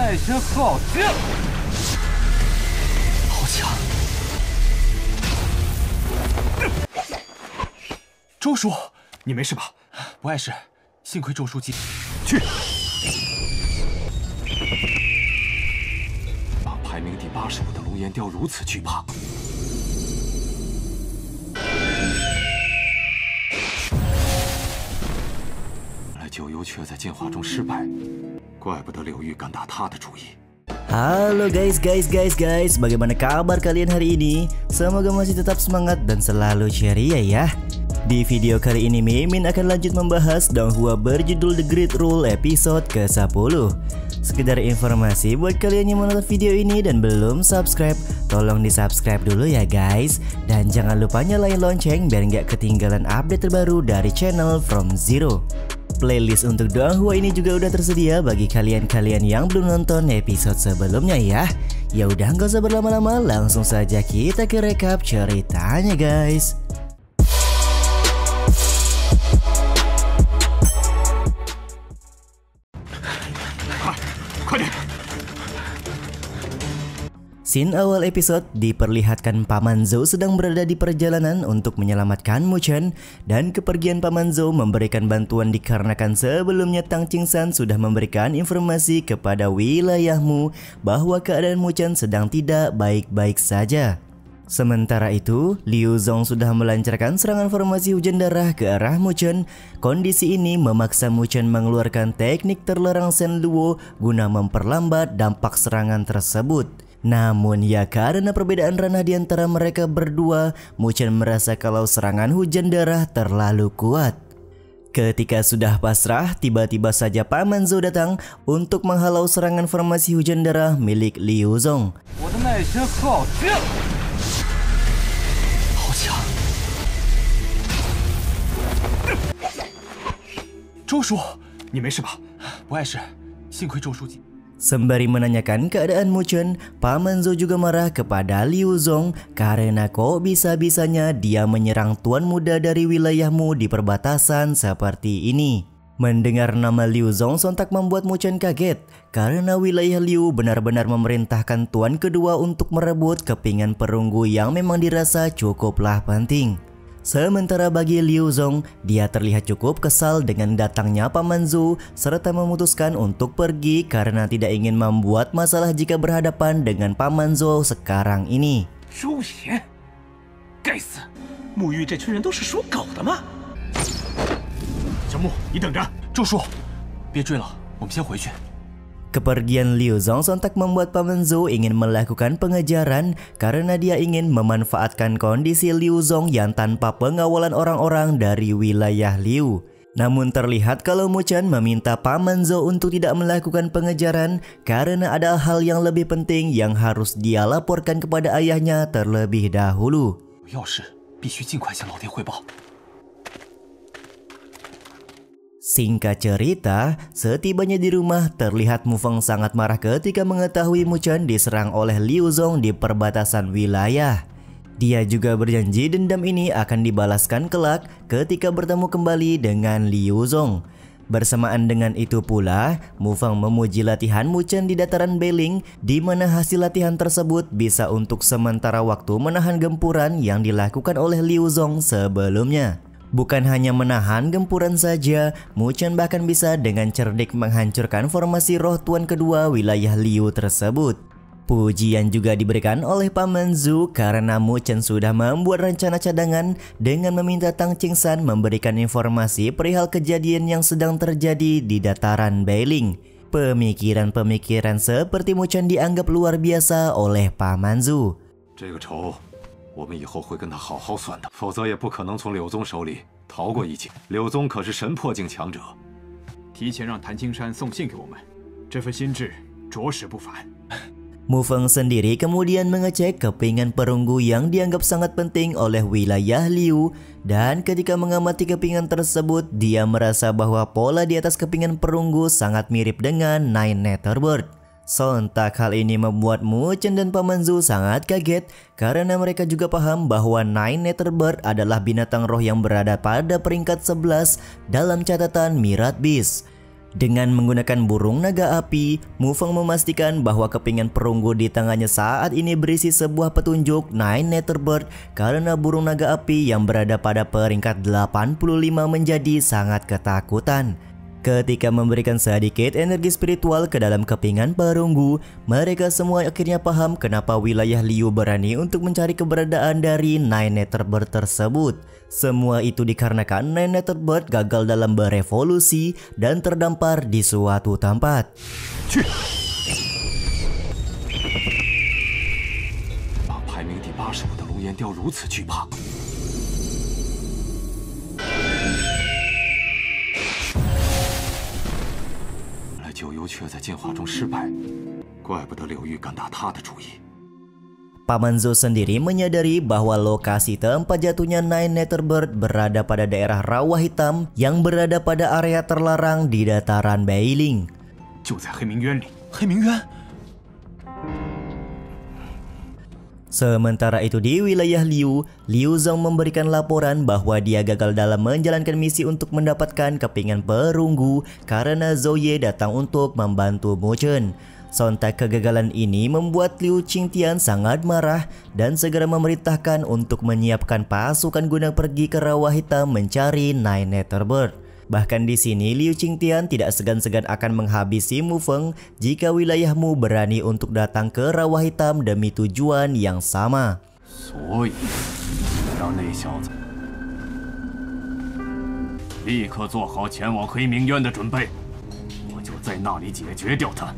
耐心好劲，好强！周叔，你没事吧？不碍事，幸亏周书记。去，把排名第85的龙岩雕如此惧怕。原来九幽却在进化中失败，怪不得柳玉敢打他的主意。 Halo guys, bagaimana kabar kalian hari ini? Semoga masih tetap semangat dan selalu ceria ya. Di video kali ini Mimin akan lanjut membahas Donghua berjudul The Great Rule episode ke-10. Sekedar informasi buat kalian yang menonton video ini dan belum subscribe, tolong di subscribe dulu ya guys. Dan jangan lupa nyalain lonceng biar nggak ketinggalan update terbaru dari channel From Zero. Playlist untuk Donghua ini juga udah tersedia bagi kalian-kalian yang belum nonton episode sebelumnya ya. Ya udah nggak usah berlama-lama, langsung saja kita ke recap ceritanya guys. Scene awal episode diperlihatkan Paman Zhou sedang berada di perjalanan untuk menyelamatkan Mu Chen, dan kepergian Paman Zhou memberikan bantuan dikarenakan sebelumnya Tang Qingsan sudah memberikan informasi kepada wilayahmu bahwa keadaan Mu Chen sedang tidak baik-baik saja. Sementara itu, Liu Zong sudah melancarkan serangan formasi hujan darah ke arah Mu Chen. Kondisi ini memaksa Mu Chen mengeluarkan teknik terlarang Shen Luo guna memperlambat dampak serangan tersebut. Namun ya karena perbedaan ranah di antara mereka berdua, Mu Chen merasa kalau serangan hujan darah terlalu kuat. Ketika sudah pasrah, tiba-tiba saja Paman Zhou datang untuk menghalau serangan formasi hujan darah milik Liu Zong. 我的耐心好劲，好强！周叔，你没事吧？不碍事，幸亏周书记。 Sembari menanyakan keadaan Mu Chen, Paman Zhou juga marah kepada Liu Zong karena kok bisa-bisanya dia menyerang tuan muda dari wilayahmu di perbatasan seperti ini. Mendengar nama Liu Zong sontak membuat Mu Chen kaget karena wilayah Liu benar-benar memerintahkan tuan kedua untuk merebut kepingan perunggu yang memang dirasa cukuplah penting. Sementara bagi Liu Zong, dia terlihat cukup kesal dengan datangnya Paman Zhou serta memutuskan untuk pergi karena tidak ingin membuat masalah jika berhadapan dengan Paman Zhou sekarang ini. 周爷，该死！沐浴这群人都是属狗的吗？小木，你等着。周叔，别追了，我们先回去。 Kepergian Liu Zong sontak membuat Paman Zhou ingin melakukan pengejaran karena dia ingin memanfaatkan kondisi Liu Zong yang tanpa pengawalan orang-orang dari wilayah Liu. Namun terlihat kalau Mu Chen meminta Paman Zhou untuk tidak melakukan pengejaran karena ada hal yang lebih penting yang harus dia laporkan kepada ayahnya terlebih dahulu. 有要事必须尽快向老爹汇报。 Singkat cerita, setibanya di rumah terlihat Mu Feng sangat marah ketika mengetahui Mu Chen diserang oleh Liu Zong di perbatasan wilayah. Dia juga berjanji dendam ini akan dibalaskan kelak ketika bertemu kembali dengan Liu Zong. Bersamaan dengan itu pula, Mu Feng memuji latihan Mu Chen di dataran Beiling, di mana hasil latihan tersebut bisa untuk sementara waktu menahan gempuran yang dilakukan oleh Liu Zong sebelumnya. Bukan hanya menahan gempuran saja, Mu Chen bahkan bisa dengan cerdik menghancurkan formasi roh tuan kedua wilayah Liu tersebut. Pujian juga diberikan oleh Paman Zhou karena Mu Chen sudah membuat rencana cadangan dengan meminta Tang Qingsan memberikan informasi perihal kejadian yang sedang terjadi di dataran Beiling. Pemikiran-pemikiran seperti Mu Chen dianggap luar biasa oleh Paman Zhou. 这个仇 我们以后会跟他好好算的，否则也不可能从柳宗手里逃过一劫。柳宗可是神魄境强者，提前让谭青山送信给我们，这份心智着实不凡。Mu Feng sendiri kemudian mengecek kepingan perunggu yang dianggap sangat penting oleh wilayah Liu, dan ketika mengamati kepingan tersebut, dia merasa bahwa pola di atas kepingan perunggu sangat mirip dengan Nine Nether Bird. Sontak hal ini membuat Mu Chen dan Paman Zhou sangat kaget karena mereka juga paham bahwa Nine Nether Bird adalah binatang roh yang berada pada peringkat 11 dalam catatan Mirat Beast. Dengan menggunakan burung naga api, Mufeng memastikan bahwa kepingan perunggu di tangannya saat ini berisi sebuah petunjuk Nine Nether Bird karena burung naga api yang berada pada peringkat 85 menjadi sangat ketakutan. Ketika memberikan sedikit energi spiritual ke dalam kepingan perunggu, mereka semua akhirnya paham kenapa wilayah Liu berani untuk mencari keberadaan dari Nine Nether Bird tersebut. Semua itu dikarenakan Nine Nether Bird gagal dalam berevolusi dan terdampar di suatu tempat. 把排名第85的龙岩雕如此惧怕。 九幽却在进化中失败，怪不得柳玉敢打他的主意。 Paman Zhou sendiri menyadari bahwa lokasi tempat jatuhnya Nine Nether Bird berada pada daerah rawa hitam yang berada pada area terlarang di dataran Beiling. 就在黑名渊里。黑名渊， Sementara itu di wilayah Liu, Liu Zong memberikan laporan bahwa dia gagal dalam menjalankan misi untuk mendapatkan kepingan perunggu karena Zhou Ye datang untuk membantu Mu Chen. Sontak kegagalan ini membuat Liu Qingtian sangat marah dan segera memerintahkan untuk menyiapkan pasukan guna pergi ke rawa hitam mencari Nine Nether Bird. Bahkan di sini Liu Qingtian tidak segan-segan akan menghabisi Mufeng jika wilayahmu berani untuk datang ke rawa hitam demi tujuan yang sama. 所以让那小子立刻做好前往黑名渊的准备，我就在那里解决掉他。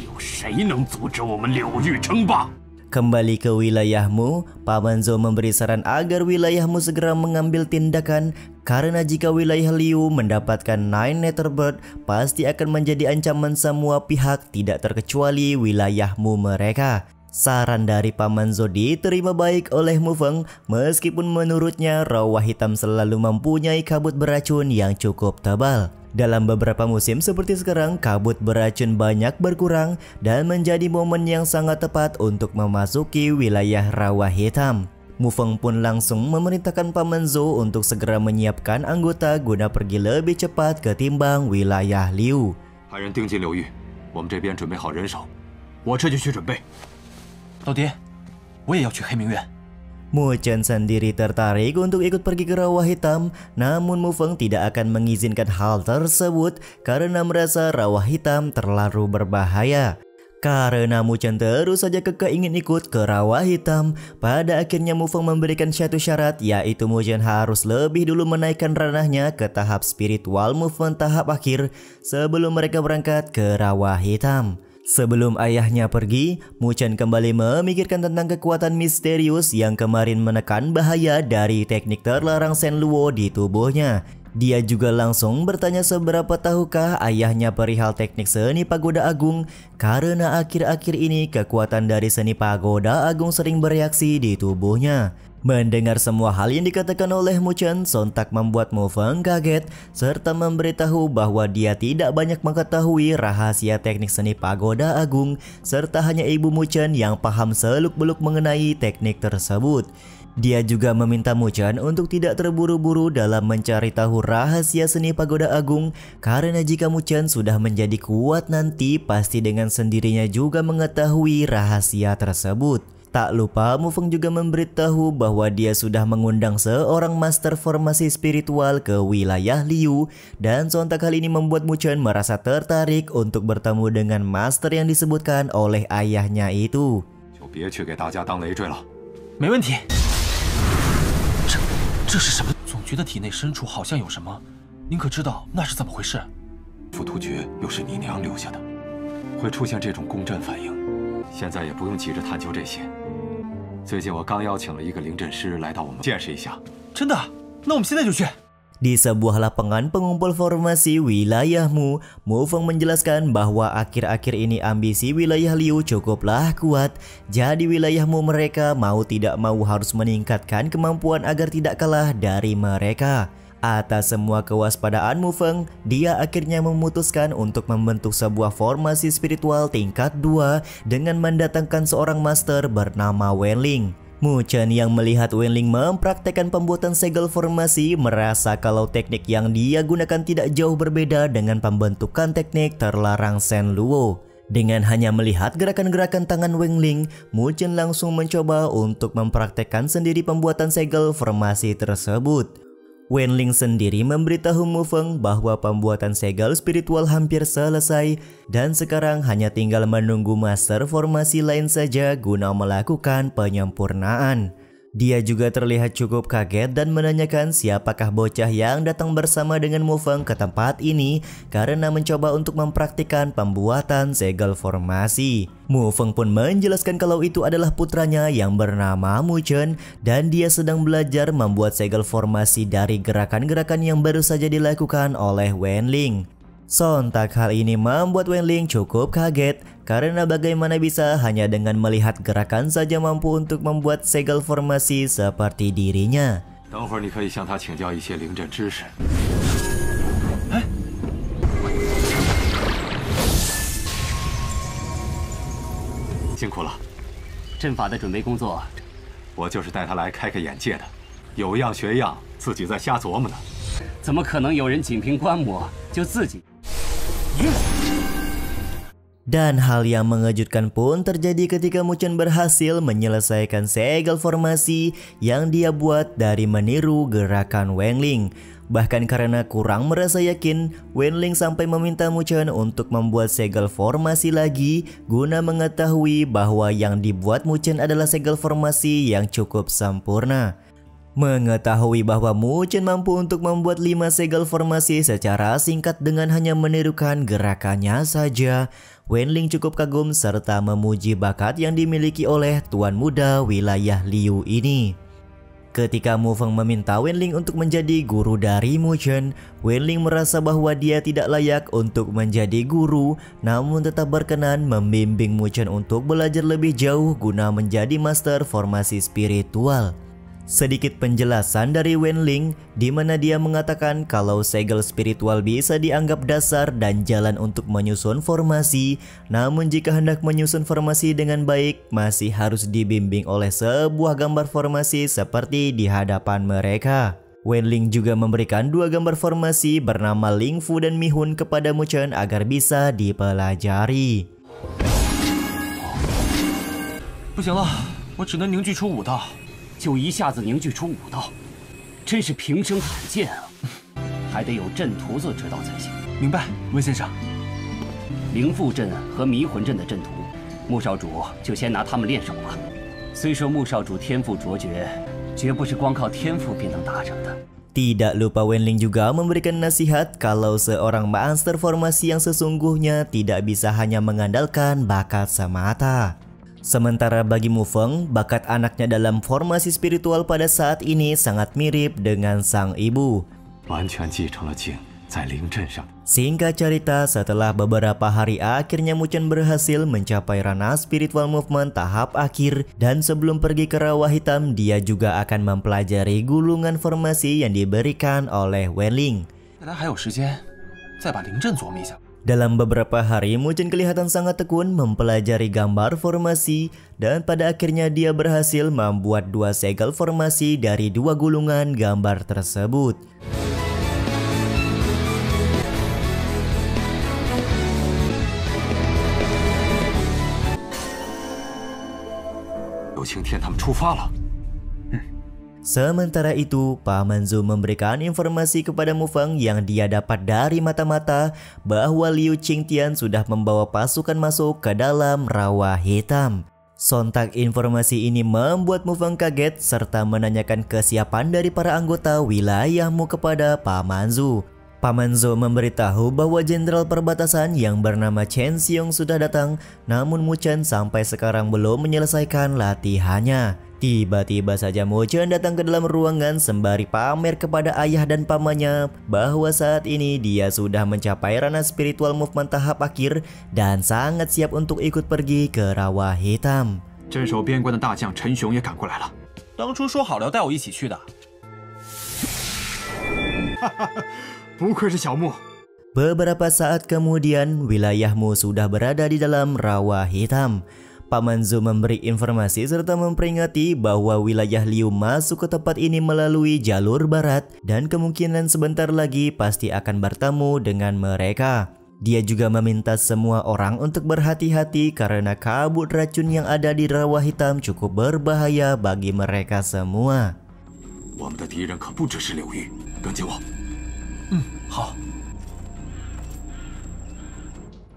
有谁能阻止我们柳玉称霸？ Kembali ke wilayahmu, Paman Zhou memberi saran agar wilayahmu segera mengambil tindakan karena jika wilayah Liu mendapatkan Nine Nether Bird pasti akan menjadi ancaman semua pihak tidak terkecuali wilayahmu mereka. Saran dari Paman Zhou diterima baik oleh Mufeng meskipun menurutnya rawa hitam selalu mempunyai kabut beracun yang cukup tebal. Dalam beberapa musim seperti sekarang, kabut beracun banyak berkurang dan menjadi momen yang sangat tepat untuk memasuki wilayah rawa hitam. Mufeng pun langsung memerintahkan Paman Zhou untuk segera menyiapkan anggota guna pergi lebih cepat ketimbang wilayah Liu. 派人盯紧柳玉，我们这边准备好人手。我这就去准备。老爹，我也要去黑名渊。 Mu Chen sendiri tertarik untuk ikut pergi ke rawa hitam, namun Mufeng tidak akan mengizinkan hal tersebut karena merasa rawa hitam terlalu berbahaya. Karena Mu Chen terus saja kekeh ingin ikut ke rawa hitam, pada akhirnya Mufeng memberikan satu syarat, yaitu Mu Chen harus lebih dulu menaikkan ranahnya ke tahap spiritual movement tahap akhir sebelum mereka berangkat ke rawa hitam. Sebelum ayahnya pergi, Mu Chen kembali memikirkan tentang kekuatan misterius yang kemarin menekan bahaya dari teknik terlarang Shen Luo di tubuhnya. Dia juga langsung bertanya seberapa tahukah ayahnya perihal teknik seni pagoda agung karena akhir-akhir ini kekuatan dari seni pagoda agung sering bereaksi di tubuhnya. Mendengar semua hal yang dikatakan oleh Mu Chen sontak membuat Mufeng kaget serta memberitahu bahwa dia tidak banyak mengetahui rahasia teknik seni pagoda agung serta hanya ibu Mu Chen yang paham seluk-beluk mengenai teknik tersebut. Dia juga meminta Mu Chen untuk tidak terburu-buru dalam mencari tahu rahasia seni pagoda agung karena jika Mu Chen sudah menjadi kuat nanti pasti dengan sendirinya juga mengetahui rahasia tersebut. Tak lupa Mufeng juga memberitahu bahwa dia sudah mengundang seorang master formasi spiritual ke wilayah Liu dan sontak hal ini membuat Mu Chen merasa tertarik untuk bertemu dengan master yang disebutkan oleh ayahnya itu. 就别去给大家当累赘了。没问题。这是什么？总觉得体内深处好像有什么，您可知道那是怎么回事？副突厥又是你娘留下的，会出现这种共振反应。现在也不用急着探究这些。最近我刚邀请了一个灵阵师来到我们见识一下。真的？那我们现在就去。 Di sebuah lapangan pengumpul formasi wilayahmu, Mufeng menjelaskan bahwa akhir-akhir ini ambisi wilayah Liu cukuplah kuat. Jadi wilayahmu mereka mau tidak mau harus meningkatkan kemampuan agar tidak kalah dari mereka. Atas semua kewaspadaan Mufeng, dia akhirnya memutuskan untuk membentuk sebuah formasi spiritual tingkat 2 dengan mendatangkan seorang master bernama Wenling. Mu Chen yang melihat Wenling mempraktekkan pembuatan segel formasi merasa kalau teknik yang dia gunakan tidak jauh berbeda dengan pembentukan teknik terlarang Shen Luo. Dengan hanya melihat gerakan-gerakan tangan Wenling, Mu Chen langsung mencoba untuk mempraktekkan sendiri pembuatan segel formasi tersebut. Wenling sendiri memberitahu Mu Feng bahwa pembuatan segel spiritual hampir selesai dan sekarang hanya tinggal menunggu master formasi lain saja guna melakukan penyempurnaan. Dia juga terlihat cukup kaget dan menanyakan siapakah bocah yang datang bersama dengan Mu Feng ke tempat ini karena mencoba untuk mempraktikkan pembuatan segel formasi. Mu Feng pun menjelaskan kalau itu adalah putranya yang bernama Mu Chen dan dia sedang belajar membuat segel formasi dari gerakan-gerakan yang baru saja dilakukan oleh Wenling. Sontak hal ini membuat Wenling cukup kaget karena bagaimana bisa hanya dengan melihat gerakan saja mampu untuk membuat segel formasi seperti dirinya. 等会儿你可以向他请教一些灵阵知识。辛苦了，阵法的准备工作，我就是带他来开开眼界的，有样学样，自己在瞎琢磨呢。怎么可能有人仅凭观摩就自己？ Dan hal yang mengejutkan pun terjadi ketika Mu Chen berhasil menyelesaikan segel formasi yang dia buat dari meniru gerakan Wenling. Bahkan karena kurang merasa yakin, Wenling sampai meminta Mu Chen untuk membuat segel formasi lagi guna mengetahui bahwa yang dibuat Mu Chen adalah segel formasi yang cukup sempurna. Mengetahui bahwa Mu Chen mampu untuk membuat 5 segel formasi secara singkat dengan hanya menirukan gerakannya saja, Wenling cukup kagum serta memuji bakat yang dimiliki oleh tuan muda wilayah Liu ini. Ketika Mu Feng meminta Wenling untuk menjadi guru dari Mu Chen, Wenling merasa bahwa dia tidak layak untuk menjadi guru, namun tetap berkenan membimbing Mu Chen untuk belajar lebih jauh guna menjadi master formasi spiritual. Sedikit penjelasan dari Wenling di mana dia mengatakan kalau segel spiritual bisa dianggap dasar dan jalan untuk menyusun formasi, namun jika hendak menyusun formasi dengan baik masih harus dibimbing oleh sebuah gambar formasi seperti di hadapan mereka. Wenling juga memberikan 2 gambar formasi bernama Ling Fu dan Mi Hun kepada Mu Chen agar bisa dipelajari. 不行了，我只能凝聚出5道。 就一下子凝聚出5道，真是平生罕见啊！还得有阵图做指导才行。明白，温先生。灵父阵和迷魂阵的阵图，穆少主就先拿他们练手吧。虽说穆少主天赋卓绝，绝不是光靠天赋便能达成的。 Tidak lupa Wenling juga memberikan nasihat kalau seorang master formasi yang sesungguhnya tidak bisa hanya mengandalkan bakat semata. Sementara bagi Mu Feng, bakat anaknya dalam formasi spiritual pada saat ini sangat mirip dengan sang ibu. 完全继承了景在灵阵上。 Singkat cerita, setelah beberapa hari akhirnya Mu Chen berhasil mencapai ranah spiritual movement tahap akhir dan sebelum pergi ke rawa hitam dia juga akan mempelajari gulungan formasi yang diberikan oleh Wenling. 那他还有时间再把灵阵琢磨一下。 Dalam beberapa hari, Mu Chen kelihatan sangat tekun mempelajari gambar formasi dan pada akhirnya dia berhasil membuat 2 segel formasi dari 2 gulungan gambar tersebut.有青天他们出发了。 Sementara itu, Paman Zhou memberikan informasi kepada Mu Feng yang dia dapat dari mata-mata bahwa Liu Qingtian sudah membawa pasukan masuk ke dalam rawa hitam. Sontak informasi ini membuat Mu Feng kaget serta menanyakan kesiapan dari para anggota wilayahmu kepada Paman Zhou. Paman Zhou memberitahu bahwa jenderal perbatasan yang bernama Chen Xiong sudah datang, namun Mu Chen sampai sekarang belum menyelesaikan latihannya. Tiba-tiba saja Mu Chen datang ke dalam ruangan sembari pamer kepada ayah dan pamannya bahwa saat ini dia sudah mencapai ranah spiritual movement tahap akhir dan sangat siap untuk ikut pergi ke rawa hitam. 镇守边关的大将陈雄也赶过来了。当初说好了要带我一起去的。不愧是小木。 Beberapa saat kemudian, wilayahmu sudah berada di dalam rawa hitam. Paman Zhou memberi informasi serta memperingati bahwa wilayah Liu masuk ke tempat ini melalui jalur barat dan kemungkinan sebentar lagi pasti akan bertemu dengan mereka. Dia juga meminta semua orang untuk berhati-hati karena kabut racun yang ada di rawa hitam cukup berbahaya bagi mereka semua.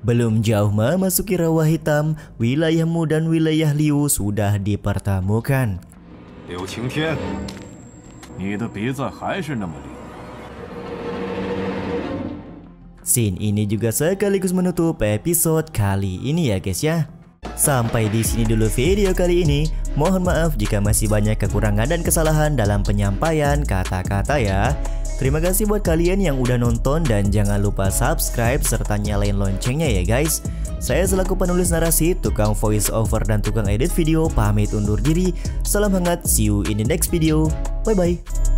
Belum jauh memasuki rawa hitam, wilayah Mu dan wilayah Liu sudah dipertemukan. Liu Qingtian, 你的鼻子还是那么灵。 Scene ini juga sekaligus menutup episode kali ini ya guys ya. Sampai di sini dulu video kali ini. Mohon maaf jika masih banyak kekurangan dan kesalahan dalam penyampaian kata-kata ya. Terima kasih buat kalian yang udah nonton dan jangan lupa subscribe serta nyalain loncengnya ya guys. Saya selaku penulis narasi, tukang voice over dan tukang edit video pamit undur diri. Salam hangat, see you in the next video. Bye bye.